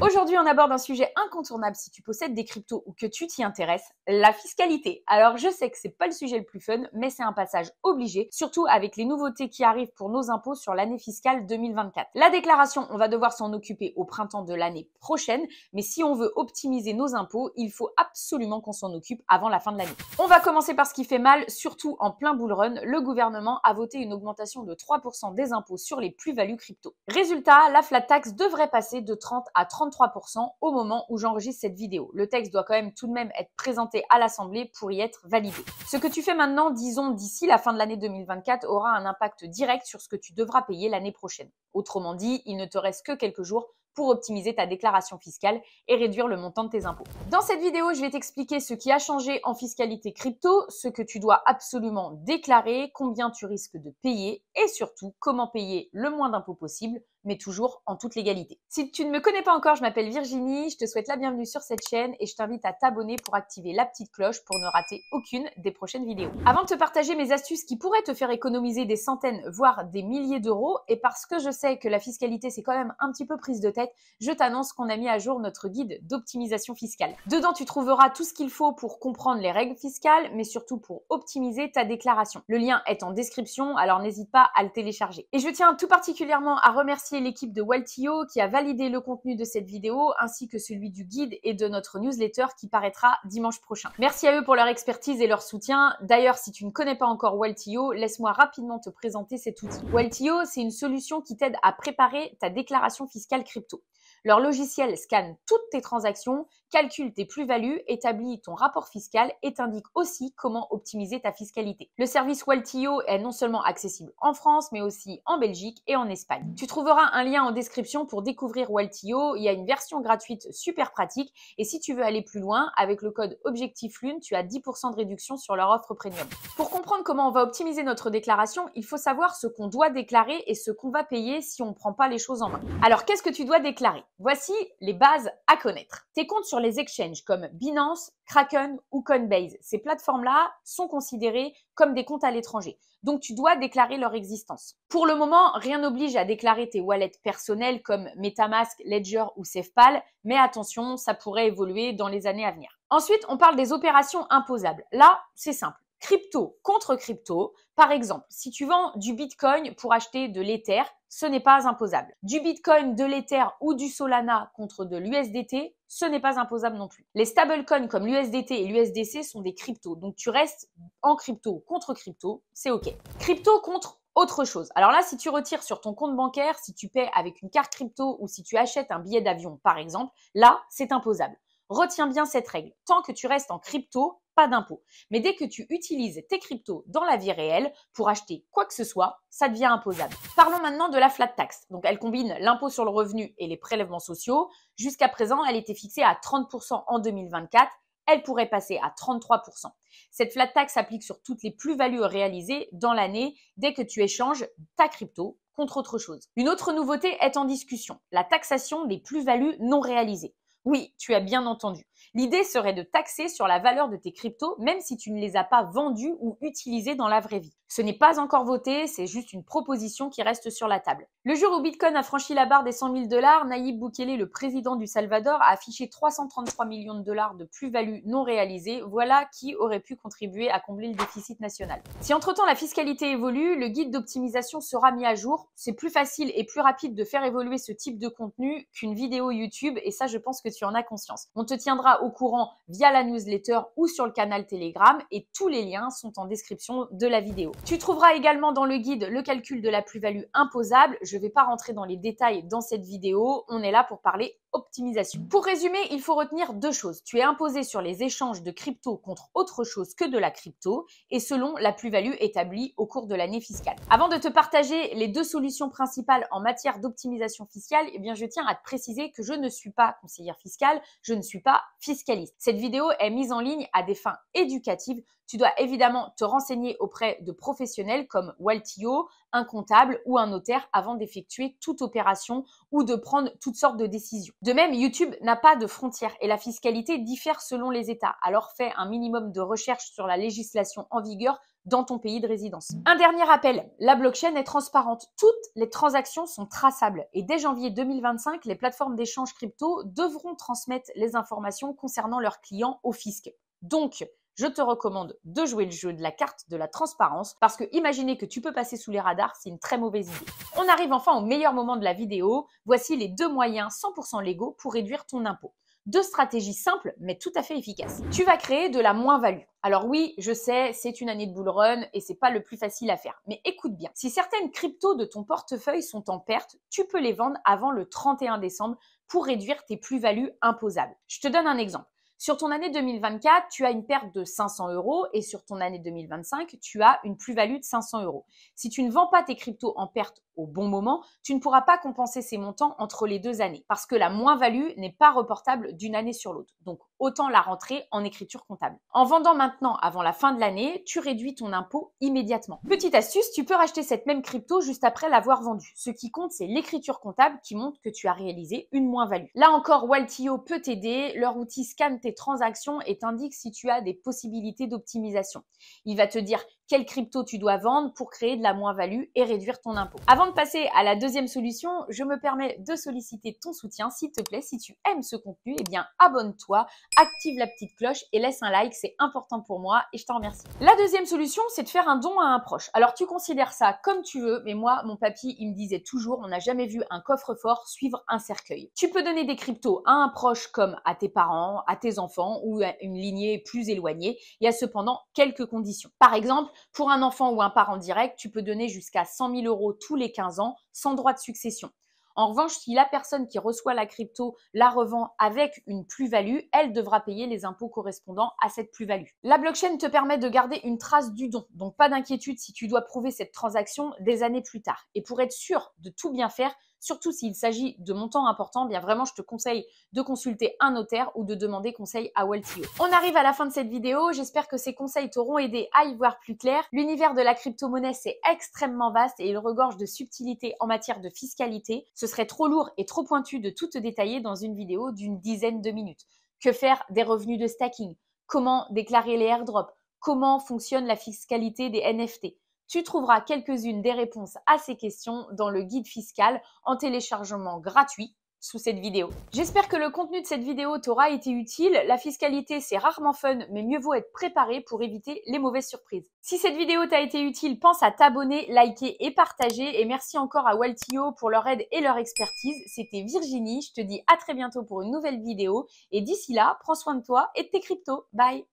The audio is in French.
Aujourd'hui, on aborde un sujet incontournable si tu possèdes des cryptos ou que tu t'y intéresses, la fiscalité. Alors, je sais que c'est pas le sujet le plus fun, mais c'est un passage obligé, surtout avec les nouveautés qui arrivent pour nos impôts sur l'année fiscale 2024. La déclaration, on va devoir s'en occuper au printemps de l'année prochaine, mais si on veut optimiser nos impôts, il faut absolument qu'on s'en occupe avant la fin de l'année. On va commencer par ce qui fait mal, surtout en plein bull run, le gouvernement a voté une augmentation de 3% des impôts sur les plus-values crypto. Résultat, la flat tax devrait passer de 30 à 33% au moment où j'enregistre cette vidéo. Le texte doit quand même tout de même être présenté à l'Assemblée pour y être validé. Ce que tu fais maintenant, disons d'ici la fin de l'année 2024, aura un impact direct sur ce que tu devras payer l'année prochaine. Autrement dit, il ne te reste que quelques jours pour optimiser ta déclaration fiscale et réduire le montant de tes impôts. Dans cette vidéo, je vais t'expliquer ce qui a changé en fiscalité crypto, ce que tu dois absolument déclarer, combien tu risques de payer et surtout comment payer le moins d'impôts possible, mais toujours en toute légalité. Si tu ne me connais pas encore, je m'appelle Virginie, je te souhaite la bienvenue sur cette chaîne et je t'invite à t'abonner pour activer la petite cloche pour ne rater aucune des prochaines vidéos. Avant de te partager mes astuces qui pourraient te faire économiser des centaines, voire des milliers d'euros, et parce que je sais que la fiscalité c'est quand même un petit peu prise de tête, je t'annonce qu'on a mis à jour notre guide d'optimisation fiscale. Dedans, tu trouveras tout ce qu'il faut pour comprendre les règles fiscales, mais surtout pour optimiser ta déclaration. Le lien est en description, alors n'hésite pas à le télécharger. Et je tiens tout particulièrement à remercier l'équipe de Waltio qui a validé le contenu de cette vidéo, ainsi que celui du guide et de notre newsletter qui paraîtra dimanche prochain. Merci à eux pour leur expertise et leur soutien. D'ailleurs, si tu ne connais pas encore Waltio, laisse-moi rapidement te présenter cet outil. Waltio, c'est une solution qui t'aide à préparer ta déclaration fiscale crypto. Leur logiciel scanne toutes tes transactions, calcule tes plus-values, établit ton rapport fiscal et t'indique aussi comment optimiser ta fiscalité. Le service Waltio est non seulement accessible en France, mais aussi en Belgique et en Espagne. Tu trouveras un lien en description pour découvrir Waltio. Il y a une version gratuite super pratique et si tu veux aller plus loin, avec le code OBJECTIFLUNE, tu as 10% de réduction sur leur offre premium. Pour comprendre comment on va optimiser notre déclaration, il faut savoir ce qu'on doit déclarer et ce qu'on va payer si on ne prend pas les choses en main. Alors, qu'est-ce que tu dois déclarer ? Voici les bases à connaître. Tes comptes sur les exchanges comme Binance, Kraken ou Coinbase, ces plateformes-là sont considérées comme des comptes à l'étranger. Donc, tu dois déclarer leur existence. Pour le moment, rien n'oblige à déclarer tes wallets personnels comme MetaMask, Ledger ou SafePal, mais attention, ça pourrait évoluer dans les années à venir. Ensuite, on parle des opérations imposables. Là, c'est simple. Crypto contre crypto. Par exemple, si tu vends du Bitcoin pour acheter de l'Ether, ce n'est pas imposable. Du Bitcoin, de l'Ether ou du Solana contre de l'USDT, ce n'est pas imposable non plus. Les stablecoins comme l'USDT et l'USDC sont des cryptos, donc tu restes en crypto contre crypto, c'est OK. Crypto contre autre chose. Alors là, si tu retires sur ton compte bancaire, si tu paies avec une carte crypto ou si tu achètes un billet d'avion par exemple, là, c'est imposable. Retiens bien cette règle. Tant que tu restes en crypto, pas d'impôt. Mais dès que tu utilises tes cryptos dans la vie réelle pour acheter quoi que ce soit, ça devient imposable. Parlons maintenant de la flat tax. Donc, elle combine l'impôt sur le revenu et les prélèvements sociaux. Jusqu'à présent, elle était fixée à 30% en 2024. Elle pourrait passer à 33%. Cette flat tax s'applique sur toutes les plus-values réalisées dans l'année dès que tu échanges ta crypto contre autre chose. Une autre nouveauté est en discussion, la taxation des plus-values non réalisées. Oui, tu as bien entendu. L'idée serait de taxer sur la valeur de tes cryptos, même si tu ne les as pas vendus ou utilisés dans la vraie vie. Ce n'est pas encore voté, c'est juste une proposition qui reste sur la table. Le jour où Bitcoin a franchi la barre des 100 000 $, Nayib Bukele, le président du Salvador, a affiché 333 millions de dollars de plus-value non réalisée. Voilà qui aurait pu contribuer à combler le déficit national. Si entre-temps la fiscalité évolue, le guide d'optimisation sera mis à jour. C'est plus facile et plus rapide de faire évoluer ce type de contenu qu'une vidéo YouTube et ça, je pense que tu en as conscience. On te tiendra au courant via la newsletter ou sur le canal Telegram et tous les liens sont en description de la vidéo. Tu trouveras également dans le guide le calcul de la plus-value imposable. Je ne vais pas rentrer dans les détails dans cette vidéo. On est là pour parler optimisation. Pour résumer, il faut retenir deux choses. Tu es imposé sur les échanges de crypto contre autre chose que de la crypto et selon la plus-value établie au cours de l'année fiscale. Avant de te partager les deux solutions principales en matière d'optimisation fiscale, eh bien, je tiens à te préciser que je ne suis pas conseillère fiscale, je ne suis pas fiscaliste. Cette vidéo est mise en ligne à des fins éducatives. Tu dois évidemment te renseigner auprès de professionnels comme Waltio, un comptable ou un notaire avant d'effectuer toute opération ou de prendre toutes sortes de décisions. De même, YouTube n'a pas de frontières et la fiscalité diffère selon les États. Alors fais un minimum de recherche sur la législation en vigueur dans ton pays de résidence. Un dernier rappel, la blockchain est transparente. Toutes les transactions sont traçables et dès janvier 2025, les plateformes d'échange crypto devront transmettre les informations concernant leurs clients au fisc. Donc, je te recommande de jouer le jeu de la carte de la transparence parce que imaginer que tu peux passer sous les radars, c'est une très mauvaise idée. On arrive enfin au meilleur moment de la vidéo. Voici les 2 moyens 100% légaux pour réduire ton impôt. 2 stratégies simples mais tout à fait efficaces. Tu vas créer de la moins-value. Alors oui, je sais, c'est une année de bull run et c'est pas le plus facile à faire. Mais écoute bien, si certaines cryptos de ton portefeuille sont en perte, tu peux les vendre avant le 31 décembre pour réduire tes plus-values imposables. Je te donne un exemple. Sur ton année 2024, tu as une perte de 500 € et sur ton année 2025, tu as une plus-value de 500 €. Si tu ne vends pas tes cryptos en perte au bon moment, tu ne pourras pas compenser ces montants entre les 2 années parce que la moins-value n'est pas reportable d'une année sur l'autre. Donc, autant la rentrer en écriture comptable. En vendant maintenant avant la fin de l'année, tu réduis ton impôt immédiatement. Petite astuce, tu peux racheter cette même crypto juste après l'avoir vendue. Ce qui compte, c'est l'écriture comptable qui montre que tu as réalisé une moins-value. Là encore, Waltio peut t'aider. Leur outil scanne tes transactions et t'indique si tu as des possibilités d'optimisation. Il va te dire quelle crypto tu dois vendre pour créer de la moins-value et réduire ton impôt. Avant de passer à la deuxième solution, je me permets de solliciter ton soutien. S'il te plaît, si tu aimes ce contenu, eh bien abonne-toi, active la petite cloche et laisse un like, c'est important pour moi et je t'en remercie. La deuxième solution, c'est de faire un don à un proche. Alors tu considères ça comme tu veux, mais moi, mon papy, il me disait toujours, on n'a jamais vu un coffre-fort suivre un cercueil. Tu peux donner des cryptos à un proche comme à tes parents, à tes enfants ou à une lignée plus éloignée. Il y a cependant quelques conditions. Par exemple, pour un enfant ou un parent direct, tu peux donner jusqu'à 100 000 € tous les 15 ans sans droit de succession. En revanche, si la personne qui reçoit la crypto la revend avec une plus-value, elle devra payer les impôts correspondant à cette plus-value. La blockchain te permet de garder une trace du don, donc pas d'inquiétude si tu dois prouver cette transaction des années plus tard. Et pour être sûr de tout bien faire, surtout s'il s'agit de montants importants, bien vraiment, je te conseille de consulter un notaire ou de demander conseil à Waltio. On arrive à la fin de cette vidéo. J'espère que ces conseils t'auront aidé à y voir plus clair. L'univers de la crypto-monnaie, c'est extrêmement vaste et il regorge de subtilités en matière de fiscalité. Ce serait trop lourd et trop pointu de tout te détailler dans une vidéo d'une dizaine de minutes. Que faire des revenus de stacking? Comment déclarer les airdrops? Comment fonctionne la fiscalité des NFT? Tu trouveras quelques-unes des réponses à ces questions dans le guide fiscal en téléchargement gratuit sous cette vidéo. J'espère que le contenu de cette vidéo t'aura été utile. La fiscalité, c'est rarement fun, mais mieux vaut être préparé pour éviter les mauvaises surprises. Si cette vidéo t'a été utile, pense à t'abonner, liker et partager. Et merci encore à Waltio pour leur aide et leur expertise. C'était Virginie, je te dis à très bientôt pour une nouvelle vidéo. Et d'ici là, prends soin de toi et de tes cryptos. Bye!